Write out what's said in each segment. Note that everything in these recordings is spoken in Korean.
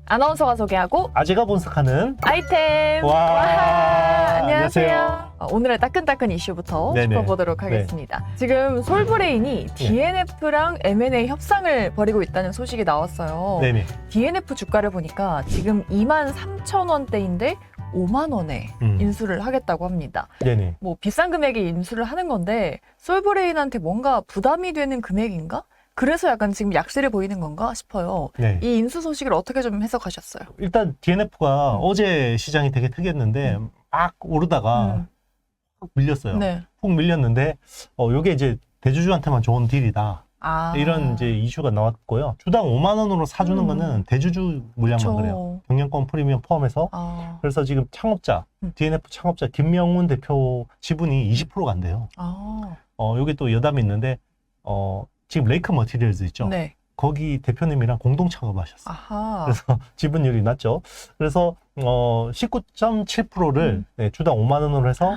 아나운서가 소개하고 아재가 분석하는 아이템. 와, 안녕하세요. 오늘의 따끈따끈 이슈부터 네네. 짚어보도록 하겠습니다. 지금 솔브레인이 DNF랑 M&A 협상을 벌이고 있다는 소식이 나왔어요. 네네. DNF 주가를 보니까 지금 23,000원대인데 5만 원에 인수를 하겠다고 합니다. 네네. 뭐 비싼 금액에 인수를 하는 건데 솔브레인한테 뭔가 부담이 되는 금액인가? 그래서 약간 지금 약세를 보이는 건가 싶어요. 네. 이 인수 소식을 어떻게 좀 해석하셨어요? 일단 DNF가 어제 시장이 되게 특이했는데 막 오르다가 훅 밀렸어요. 네. 훅 밀렸는데 요게 이제 대주주한테만 좋은 딜이다. 아. 이런 이제 이슈가 나왔고요. 주당 5만 원으로 사주는 거는 대주주 물량만 그쵸. 그래요. 경영권 프리미엄 포함해서. 아. 그래서 지금 창업자, DNF 창업자 김명훈 대표 지분이 20%가 안 돼요. 아. 요게 또 여담이 있는데 지금 레이크 머티리얼즈 있죠. 네. 거기 대표님이랑 공동 창업하셨어요. 아하. 그래서 지분율이 낮죠. 그래서 19.7%를 주당 5만 원으로 해서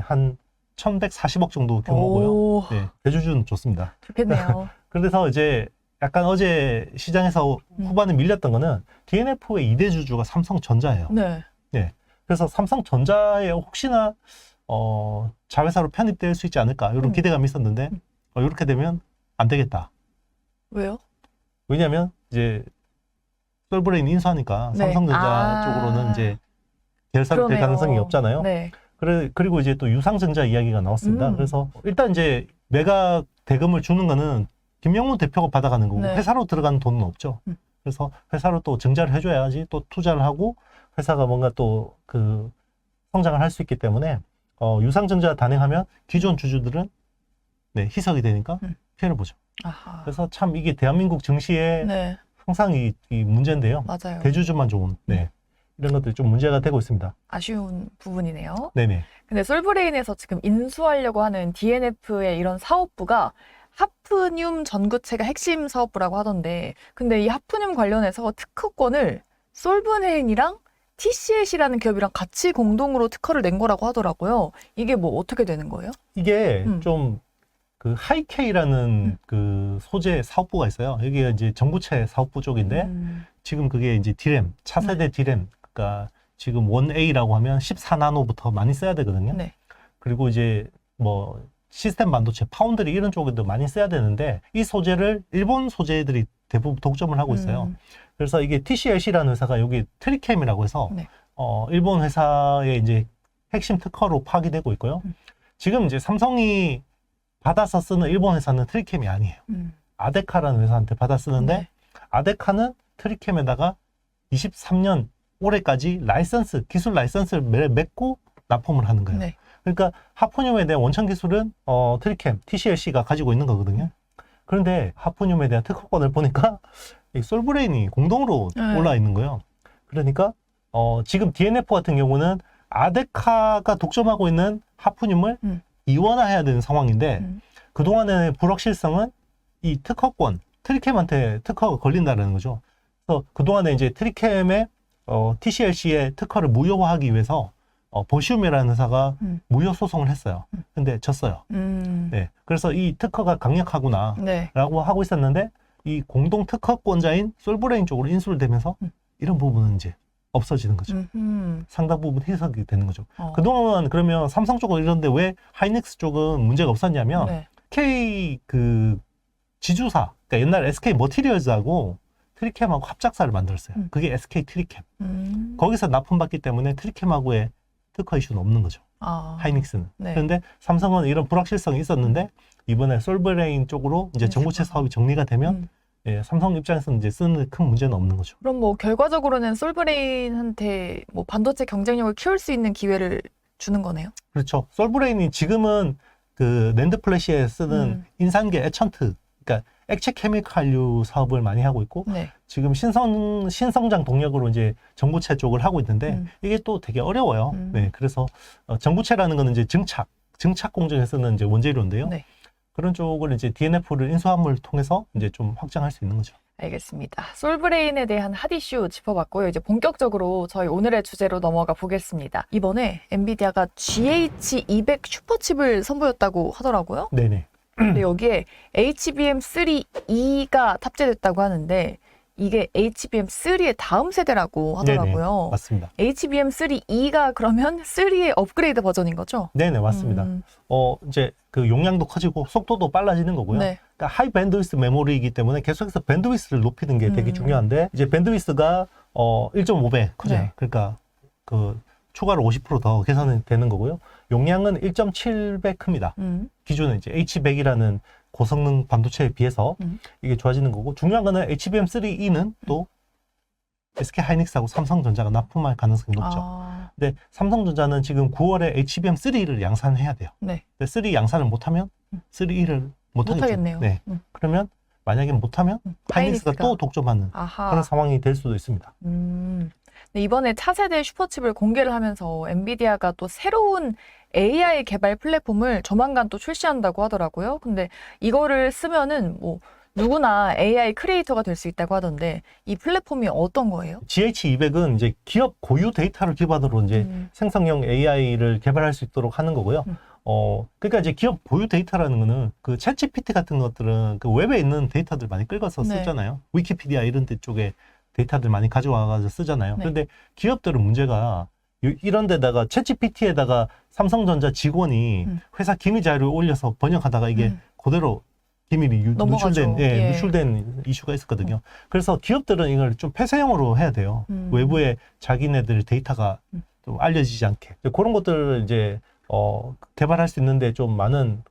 한 1,140억 정도 규모고요. 오. 네, 대주주는 좋습니다. 좋겠네요. 그래서 이제 약간 어제 시장에서 후반에 밀렸던 거는 DNF의 2대 주주가 삼성전자예요. 네. 네. 그래서 삼성전자에 혹시나 자회사로 편입될 수 있지 않을까 이런 기대감이 있었는데 이렇게 되면 안 되겠다. 왜요? 왜냐하면 이제 솔브레인 인수하니까 네. 삼성전자 쪽으로는 이제 결사로 될 그러네요. 가능성이 없잖아요. 네. 그리고 이제 또 유상증자 이야기가 나왔습니다. 그래서 일단 이제 매각 대금을 주는 거는 김명훈 대표가 받아가는 거고 네. 회사로 들어가는 돈은 없죠. 그래서 회사로 또 증자를 해줘야지 또 투자를 하고 회사가 뭔가 또 그 성장을 할 수 있기 때문에 유상증자 단행하면 기존 주주들은 희석이 되니까 피해를 보죠. 아하. 그래서 참 이게 대한민국 증시의 네. 항상 이 문제인데요. 맞아요. 대주주만 좋은 이런 것들이 좀 문제가 되고 있습니다. 아쉬운 부분이네요. 네네. 근데 솔브레인에서 지금 인수하려고 하는 DNF의 이런 사업부가 하프늄 전구체가 핵심 사업부라고 하던데, 근데 이 하프늄 관련해서 특허권을 솔브레인이랑 TCL이라는 기업이랑 같이 공동으로 특허를 낸 거라고 하더라고요. 이게 뭐 어떻게 되는 거예요? 이게 좀 그 하이케이라는 그 소재 사업부가 있어요. 여기가 이제 전구체 사업부 쪽인데 지금 그게 이제 디램, 차세대 디램, 그러니까 지금 1A라고 하면 14나노부터 많이 써야 되거든요. 네. 그리고 이제 뭐 시스템 반도체, 파운드리 이런 쪽에도 많이 써야 되는데 이 소재를 일본 소재들이 대부분 독점을 하고 있어요. 그래서 이게 TCLC라는 회사가 여기 트리캠이라고 해서 일본 회사의 이제 핵심 특허로 파기되고 있고요. 지금 이제 삼성이 받아서 쓰는 일본 회사는 트리캠이 아니에요. 아데카라는 회사한테 받아 쓰는데 아데카는 트리캠에다가 23년 올해까지 기술 라이선스를 맺고 납품을 하는 거예요. 네. 그러니까 하프늄에 대한 원천 기술은 트리캠, TCLC가 가지고 있는 거거든요. 그런데 하프늄에 대한 특허권을 보니까 이 솔브레인이 공동으로 올라와 있는 거예요. 그러니까 지금 DNF 같은 경우는 아데카가 독점하고 있는 하프늄을 이원화해야 되는 상황인데 그동안의 불확실성은 이 특허권, 트리캠한테 특허가 걸린다는 거죠. 그래서 그동안에 이제 트리캠의 TCLC의 특허를 무효화하기 위해서 보시움이라는 회사가 무효 소송을 했어요. 근데 졌어요. 네. 그래서 이 특허가 강력하구나 라고 하고 있었는데 이 공동 특허권자인 솔브레인 쪽으로 인수를 되면서 이런 부분은 이제 없어지는 거죠. 상당 부분 희석이 되는 거죠. 그동안 그러면 삼성 쪽은 이런데 왜 하이닉스 쪽은 문제가 없었냐면 K 그 지주사, 그러니까 옛날 SK 머티리얼즈하고 트리캠하고 합작사를 만들었어요. 그게 SK 트리캠. 거기서 납품받기 때문에 트리캠하고의 특허 이슈는 없는 거죠. 하이닉스는. 그런데 삼성은 이런 불확실성이 있었는데 이번에 솔브레인 쪽으로 이제 전구체 사업이 정리가 되면 삼성 입장에서는 이제 쓰는 큰 문제는 없는 거죠. 그럼 뭐 결과적으로는 솔브레인한테 뭐 반도체 경쟁력을 키울 수 있는 기회를 주는 거네요? 그렇죠. 솔브레인이 지금은 그 낸드 플래시에 쓰는 인산계 에천트, 그러니까 액체 케미칼류 사업을 많이 하고 있고 지금 신성장 동력으로 이제 전구체 쪽을 하고 있는데 이게 또 되게 어려워요. 그래서 전구체라는 거는 이제 증착 공정에 쓰는 이제 원재료인데요. 그런 쪽을 이제 DNF를 인수함을 통해서 이제 좀 확장할 수 있는 거죠. 알겠습니다. 솔브레인에 대한 핫 이슈 짚어봤고요. 이제 본격적으로 저희 오늘의 주제로 넘어가 보겠습니다. 이번에 엔비디아가 GH200 슈퍼칩을 선보였다고 하더라고요. 네네. 근데 여기에 HBM3E가 탑재됐다고 하는데 이게 HBM3의 다음 세대라고 하더라고요. 맞습니다. HBM3E가 그러면 3의 업그레이드 버전인 거죠? 네네, 맞습니다. 이제 그 용량도 커지고 속도도 빨라지는 거고요. 네. 그러니까 하이 밴드위스 메모리이기 때문에 계속해서 밴드위스를 높이는 게 되게 중요한데, 이제 밴드위스가 1.5배 크죠. 네. 그러니까 그 추가로 50% 더 개선이 되는 거고요. 용량은 1.7배 큽니다. 기존에 이제 H100이라는 고성능 반도체에 비해서 이게 좋아지는 거고, 중요한 거는 HBM3E는 또 SK 하이닉스하고 삼성전자가 납품할 가능성이 높죠. 근데 삼성전자는 지금 9월에 HBM3를 양산해야 돼요. 네. 근데 3 양산을 못하면 3E를 못하겠죠. 못하겠네요. 네. 그러면 만약에 못하면 하이닉스가 또 독점하는 그런 상황이 될 수도 있습니다. 네, 이번에 차세대 슈퍼칩을 공개를 하면서 엔비디아가 또 새로운 AI 개발 플랫폼을 조만간 또 출시한다고 하더라고요. 근데 이거를 쓰면은 뭐 누구나 AI 크리에이터가 될 수 있다고 하던데 이 플랫폼이 어떤 거예요? GH200은 이제 기업 고유 데이터를 기반으로 이제 생성형 AI를 개발할 수 있도록 하는 거고요. 그러니까 이제 기업 고유 데이터라는 거는 그 챗GPT 같은 것들은 그 웹에 있는 데이터들 많이 끌어서 네. 쓰잖아요. 위키피디아 이런 데 쪽에 데이터들 많이 가져와가지고 쓰잖아요. 네. 그런데 기업들은 문제가 이런 데다가 챗GPT에다가 삼성전자 직원이 회사 기밀 자료를 올려서 번역하다가 이게 그대로 기밀이 넘어가죠. 누출된 이슈가 있었거든요. 그래서 기업들은 이걸 좀 폐쇄형으로 해야 돼요. 외부에 자기네들 데이터가 좀 알려지지 않게. 그런 것들을 이제 개발할 수 있는데 좀 많은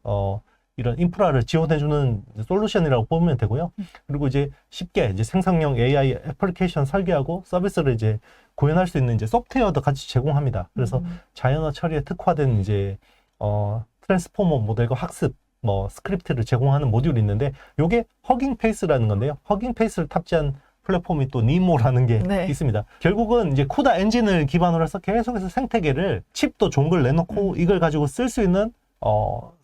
이런 인프라를 지원해주는 솔루션이라고 보면 되고요. 그리고 이제 쉽게 이제 생성형 AI 애플리케이션 설계하고 서비스를 이제 구현할 수 있는 이제 소프트웨어도 같이 제공합니다. 그래서 자연어 처리에 특화된 이제 트랜스포머 모델과 학습 스크립트를 제공하는 모듈이 있는데, 요게 허깅 페이스라는 건데요. 허깅 페이스를 탑재한 플랫폼이 또 니모라는 게 네. 있습니다. 결국은 이제 쿠다 엔진을 기반으로 해서 계속해서 생태계를 칩도 좋은 걸 내놓고 이걸 가지고 쓸 수 있는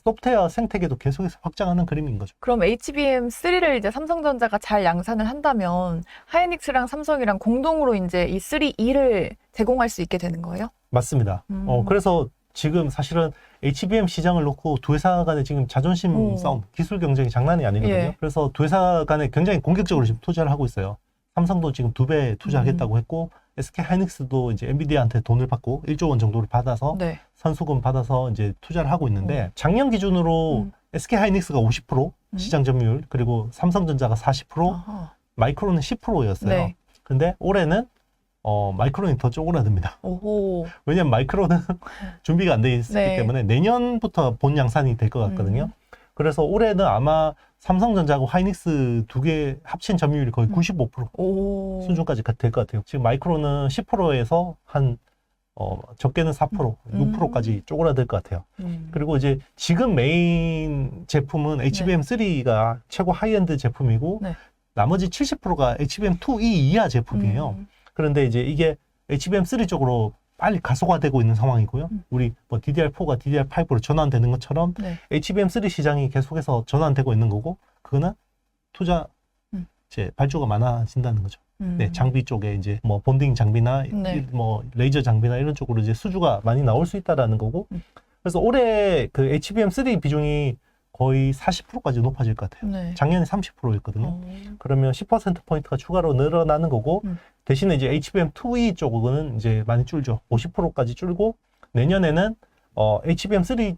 소프트웨어 생태계도 계속해서 확장하는 그림인 거죠. 그럼 HBM3를 이제 삼성전자가 잘 양산을 한다면 하이닉스랑 삼성이랑 공동으로 이제 이 3E를 제공할 수 있게 되는 거예요? 맞습니다. 그래서 지금 사실은 HBM 시장을 놓고 두 회사 간에 지금 자존심 싸움, 기술 경쟁이 장난이 아니거든요. 예. 그래서 두 회사 간에 굉장히 공격적으로 지금 투자를 하고 있어요. 삼성도 지금 2배 투자하겠다고 했고, SK 하이닉스도 이제 엔비디아한테 돈을 받고 1조 원 정도를 받아서 네. 선수금 받아서 이제 투자를 하고 있는데, 작년 기준으로 SK 하이닉스가 50% 시장 점유율, 그리고 삼성전자가 40%, 마이크론은 10%였어요. 네. 근데 올해는 마이크론이 더 쪼그라듭니다. 오호. 왜냐면 마이크론은 준비가 안 돼 있기 네. 때문에 내년부터 본 양산이 될 것 같거든요. 그래서 올해는 아마 삼성전자하고 하이닉스 두 개 합친 점유율이 거의 95% 오. 수준까지 될 것 같아요. 지금 마이크론은 10%에서 한 적게는 4%, 6%까지 쪼그라들 것 같아요. 그리고 이제 지금 메인 제품은 HBM3가 최고 하이엔드 제품이고, 네. 나머지 70%가 HBM2E 이하 제품이에요. 그런데 이제 이게 HBM3 쪽으로 빨리 가속화되고 있는 상황이고요. 우리 뭐 DDR4가 DDR5로 전환되는 것처럼 네. HBM3 시장이 계속해서 전환되고 있는 거고, 그거는 투자 이제 발주가 많아진다는 거죠. 네, 장비 쪽에 이제 뭐 본딩 장비나 네. 뭐 레이저 장비나 이런 쪽으로 이제 수주가 많이 나올 수 있다라는 거고, 그래서 올해 그 HBM3 비중이 거의 40%까지 높아질 것 같아요. 네. 작년에 30%였거든요. 그러면 10%포인트가 추가로 늘어나는 거고, 대신에 이제 HBM2E 쪽은 이제 많이 줄죠. 50%까지 줄고, 내년에는 HBM3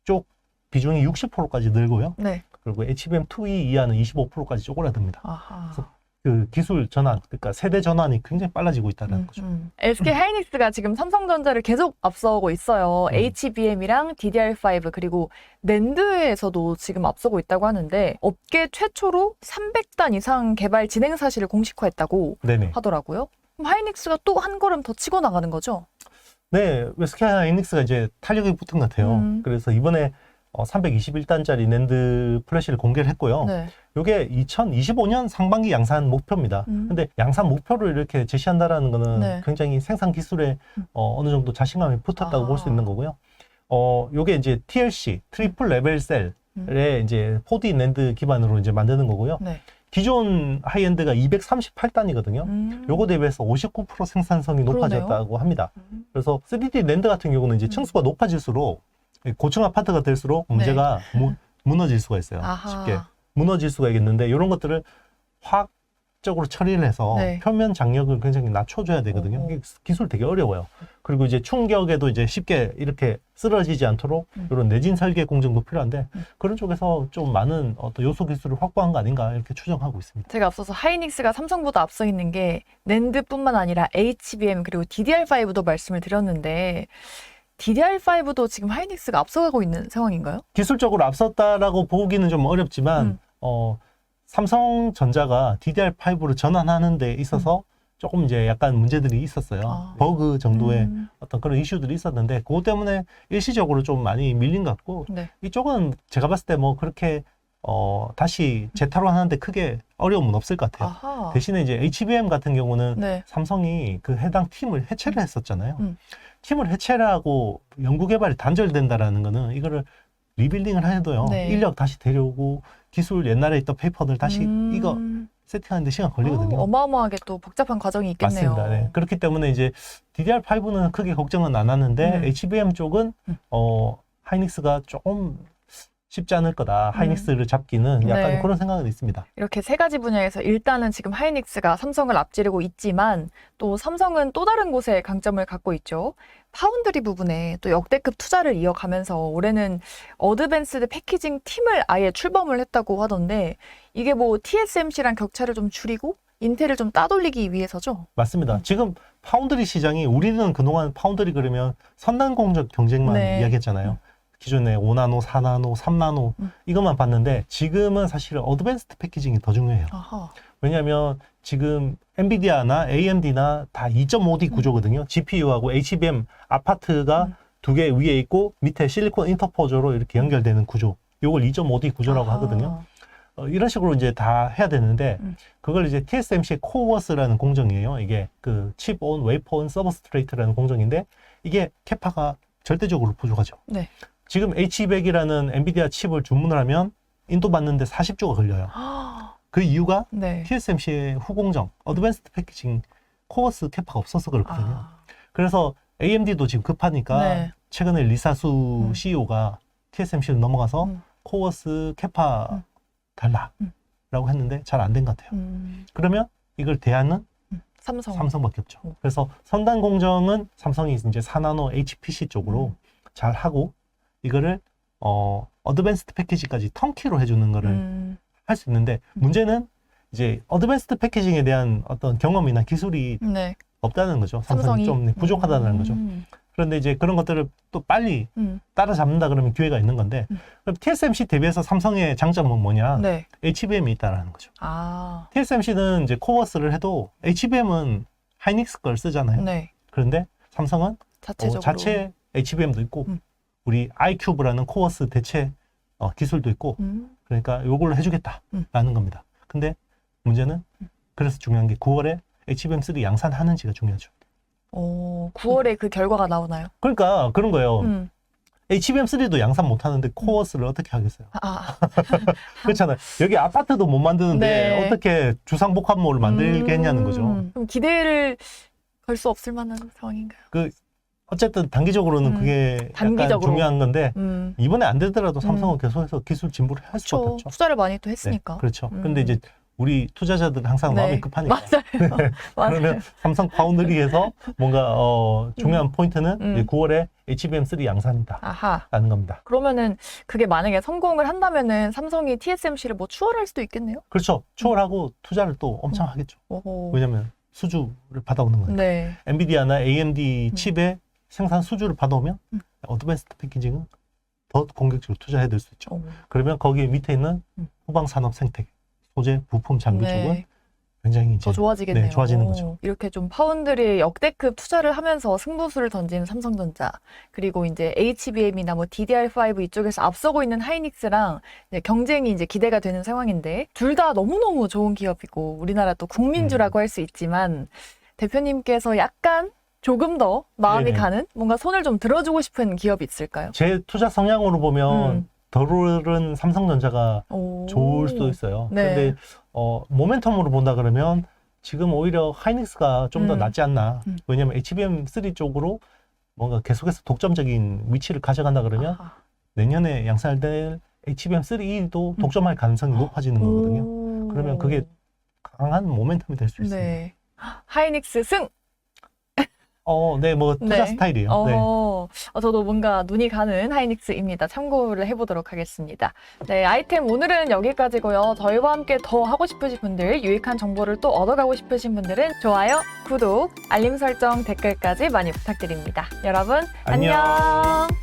쪽 비중이 60%까지 늘고요. 네. 그리고 HBM2E 이하는 25%까지 쪼그라듭니다. 아하. 그래서 그 기술 전환, 그러니까 세대 전환이 굉장히 빨라지고 있다는 거죠. SK 하이닉스가 지금 삼성전자를 계속 앞서고 있어요. HBM이랑 DDR5 그리고 낸드에서도 지금 앞서고 있다고 하는데, 업계 최초로 300단 이상 개발 진행 사실을 공식화했다고 네네. 하더라고요. 그럼 하이닉스가 또 한 걸음 더 치고 나가는 거죠? 네, SK 하이닉스가 이제 탄력이 붙은 것 같아요. 그래서 이번에 321단짜리 낸드 플래시를 공개를 했고요. 네. 이게 2025년 상반기 양산 목표입니다. 근데 양산 목표를 이렇게 제시한다라는 거는 네. 굉장히 생산 기술에 어느 정도 자신감이 붙었다고 볼 수 있는 거고요. 요게 이제 TLC, 트리플 레벨 셀에 이제 4D 낸드 기반으로 이제 만드는 거고요. 네. 기존 하이엔드가 238단이거든요. 요거 대비해서 59% 생산성이 높아졌다고 합니다. 그래서 3D 낸드 같은 경우는 이제 층수가 높아질수록 고층 아파트가 될수록 문제가 무너질 수가 있어요. 아하. 쉽게 무너질 수가 있겠는데, 이런 것들을 확 적으로 처리를 해서 네. 표면 장력을 굉장히 낮춰줘야 되거든요. 이게 기술 되게 어려워요. 그리고 이제 충격에도 이제 쉽게 이렇게 쓰러지지 않도록 이런 내진 설계 공정도 필요한데 그런 쪽에서 좀 많은 어떤 요소 기술을 확보한 거 아닌가 이렇게 추정하고 있습니다. 제가 앞서서 하이닉스가 삼성보다 앞서 있는 게 낸드뿐만 아니라 HBM 그리고 DDR5도 말씀을 드렸는데 DDR5도 지금 하이닉스가 앞서가고 있는 상황인가요? 기술적으로 앞섰다라고 보기는 좀 어렵지만 삼성전자가 DDR5로 전환하는 데 있어서 조금 이제 약간 문제들이 있었어요. 버그 정도의 어떤 그런 이슈들이 있었는데 그것 때문에 일시적으로 좀 많이 밀린 것 같고 네. 이쪽은 제가 봤을 때 뭐 그렇게 다시 재탈환하는데 크게 어려움은 없을 것 같아요. 아하. 대신에 이제 HBM 같은 경우는 네. 삼성이 그 해당 팀을 해체를 했었잖아요. 팀을 해체를 하고 연구개발이 단절된다라는 거는 이거를 리빌딩을 해도요. 네. 인력 다시 데려오고 기술 옛날에 있던 페이퍼들 다시 이거 세팅하는데 시간 걸리거든요. 어마어마하게 또 복잡한 과정이 있겠네요. 맞습니다. 네. 그렇기 때문에 이제 DDR5는 크게 걱정은 안 하는데 HBM 쪽은 하이닉스가 조금 쉽지 않을 거다. 하이닉스를 잡기는 약간 네. 그런 생각은 있습니다. 이렇게 세 가지 분야에서 일단은 지금 하이닉스가 삼성을 앞지르고 있지만 또 삼성은 또 다른 곳에 강점을 갖고 있죠. 파운드리 부분에 또 역대급 투자를 이어가면서 올해는 어드밴스드 패키징 팀을 아예 출범을 했다고 하던데 이게 뭐 TSMC랑 격차를 좀 줄이고 인텔을 좀 따돌리기 위해서죠? 맞습니다. 지금 파운드리 시장이 우리는 그동안 파운드리 그러면 선단 공정 경쟁만 네. 이야기했잖아요. 기존에 5나노, 4나노, 3나노 이것만 봤는데 지금은 사실 어드밴스드 패키징이 더 중요해요. 아하. 왜냐하면 지금 엔비디아나 AMD나 다 2.5D 구조거든요. GPU하고 HBM 아파트가 두 개 위에 있고 밑에 실리콘 인터포저로 이렇게 연결되는 구조. 이걸 2.5D 구조라고 아하. 하거든요. 이런 식으로 이제 다 해야 되는데 그걸 이제 TSMC의 코어스라는 공정이에요. 이게 그 칩 온 웨이퍼 온 서브스트레이트라는 공정인데 이게 캐파가 절대적으로 부족하죠. 네. 지금 H200이라는 엔비디아 칩을 주문을 하면 인도받는데 40조가 걸려요. 그 이유가 네. TSMC의 후공정, 어드밴스드 패키징 코어스 캐파가 없어서 그렇거든요. 그래서 AMD도 지금 급하니까 네. 최근에 리사수 CEO가 TSMC로 넘어가서 코어스 캐파 달라라고 했는데 잘 안 된 것 같아요. 그러면 이걸 대안은 삼성밖에 없죠. 그래서 선단 공정은 삼성이 이제 4나노 HPC 쪽으로 잘 하고 이거를 어드밴스드 패키지까지 턴키로 해주는 거를 할 수 있는데 문제는 이제 어드밴스드 패키징에 대한 어떤 경험이나 기술이 네. 없다는 거죠. 삼성이 좀 부족하다는 거죠. 그런데 이제 그런 것들을 또 빨리 따라잡는다 그러면 기회가 있는 건데 그럼 TSMC 대비해서 삼성의 장점은 뭐냐? 네. HBM이 있다라는 거죠. 아. TSMC는 이제 코어스를 해도 HBM은 하이닉스 걸 쓰잖아요. 네. 그런데 삼성은 자체적으로. 자체 HBM도 있고 우리 iCube라는 코어스 대체 기술도 있고 그러니까 요걸로 해주겠다라는 겁니다. 근데 문제는 그래서 중요한 게 9월에 HBM3 양산하는지가 중요하죠. 9월에 그 결과가 나오나요? 그러니까 그런 거예요. HBM3도 양산 못하는데 코어스를 어떻게 하겠어요? 그렇잖아요. 여기 아파트도 못 만드는데 네. 어떻게 주상복합몰을 만들겠냐는 거죠. 그럼 기대를 걸 수 없을 만한 상황인가요? 어쨌든 단기적으로는 그게 약간 단기적으로. 중요한 건데 이번에 안 되더라도 삼성은 계속해서 기술 진보를 할 수밖에 그렇죠. 없죠. 투자를 많이 또 했으니까. 네, 그렇죠. 근데 이제 우리 투자자들은 항상 네. 마음이 급하니까. 맞아요. 맞아요. 그러면 삼성 파운드리에서 뭔가 중요한 포인트는 이제 9월에 HBM3 양산이다. 아하. 라는 겁니다. 그러면은 그게 만약에 성공을 한다면은 삼성이 TSMC를 뭐 추월할 수도 있겠네요. 그렇죠. 추월하고 투자를 또 엄청 하겠죠. 오호. 왜냐면 수주를 받아오는 거니까. 네. 엔비디아나 AMD 칩의 생산 수주를 받아오면 어드밴스드 패키징은 더 공격적으로 투자해야 될 수 있죠. 그러면 거기에 밑에 있는 후방 산업 생태계, 소재, 부품, 장비 네. 쪽은 굉장히 이제 더 좋아지겠네요. 네, 좋아지는 거죠. 이렇게 좀 파운드리에 역대급 투자를 하면서 승부수를 던지는 삼성전자, 그리고 이제 HBM이나 뭐 DDR5 이쪽에서 앞서고 있는 하이닉스랑 이제 경쟁이 이제 기대가 되는 상황인데 둘 다 너무너무 좋은 기업이고 우리나라 또 국민주라고 할 수 있지만 대표님께서 약간 조금 더 마음이 네네. 가는 뭔가 손을 좀 들어주고 싶은 기업이 있을까요? 제 투자 성향으로 보면 덜 오른 삼성전자가 오. 좋을 수도 있어요. 네. 그런데 모멘텀으로 본다 그러면 지금 오히려 하이닉스가 좀 더 낫지 않나. 왜냐면 HBM3 쪽으로 뭔가 계속해서 독점적인 위치를 가져간다 그러면 아하. 내년에 양산될 HBM3도 독점할 가능성이 높아지는 거거든요. 그러면 그게 강한 모멘텀이 될 수 있습니다. 네. 하이닉스 승! 네, 뭐 투자 네. 스타일이에요. 네. 저도 뭔가 눈이 가는 하이닉스입니다. 참고를 해보도록 하겠습니다. 네, 아이템 오늘은 여기까지고요. 저희와 함께 더 하고 싶으신 분들, 유익한 정보를 또 얻어가고 싶으신 분들은 좋아요, 구독, 알림 설정, 댓글까지 많이 부탁드립니다. 여러분, 안녕. 안녕.